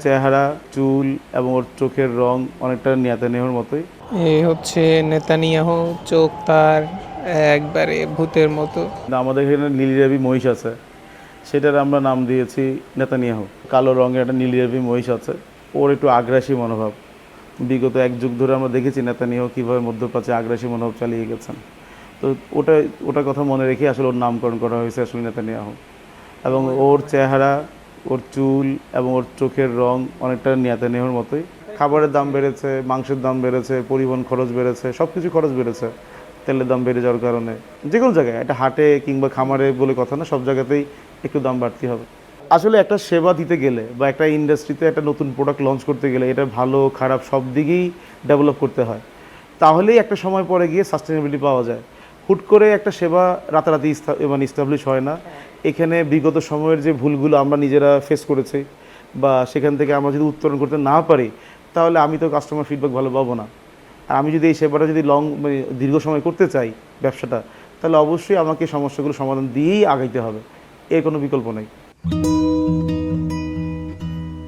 চেহারা, চুল এবং ওর চোখের রং অনেকটা নেতানিয়াহুর মতোই। এ হচ্ছে নেতানিয়াহু, চোখ তার একবারে ভূতের মতো। আমাদের এখানে নীলিরাবি মহিষ আছে, সেটার আমরা নাম দিয়েছি নেতানিয়াহু। কালো রঙের একটা নীলিরাবি মহিষ আছে, ওর একটু আগ্রাসী মনোভাব। বিগত এক যুগ ধরে আমরা দেখেছি নেতানিয়াহু কীভাবে মধ্যপ্রাচ্যে আগ্রাসী মনোভাব চালিয়ে গেছেন। তো ওটার কথা মনে রেখে আসলে ওর নামকরণ করা হয়েছে আসলে নেতানিয়াহু। এবং ওর চেহারা, ওর চুল এবং ওর চোখের রং অনেকটা নেতানিয়াহুর মতোই। খাবারের দাম বেড়েছে, মাংসের দাম বেড়েছে, পরিবহন খরচ বেড়েছে, সব কিছু খরচ বেড়েছে তেলের দাম বেড়ে যাওয়ার কারণে। যে কোনো জায়গায়, একটা হাটে কিংবা খামারে বলে কথা না, সব জায়গাতেই একটু দাম বাড়তি হবে। আসলে একটা সেবা দিতে গেলে বা একটা ইন্ডাস্ট্রিতে একটা নতুন প্রোডাক্ট লঞ্চ করতে গেলে এটা ভালো খারাপ সব দিকেই ডেভেলপ করতে হয়, তাহলেই একটা সময় পরে গিয়ে সাস্টেনেবিলিটি পাওয়া যায়। হুট করে একটা সেবা রাতারাতি মানে ইস্টাবলিশ হয় না। এখানে বিগত সময়ের যে ভুলগুলো আমরা নিজেরা ফেস করেছি বা সেখান থেকে আমরা যদি উত্তরণ করতে না পারি, তাহলে আমি তো কাস্টমার ফিডব্যাক ভালো পাবো না। আর আমি যদি এই সেবাটা যদি মানে দীর্ঘ সময় করতে চাই ব্যবসাটা, তাহলে অবশ্যই আমাকে সমস্যাগুলো সমাধান দিয়েই আগাইতে হবে, এর কোনো বিকল্প নেই।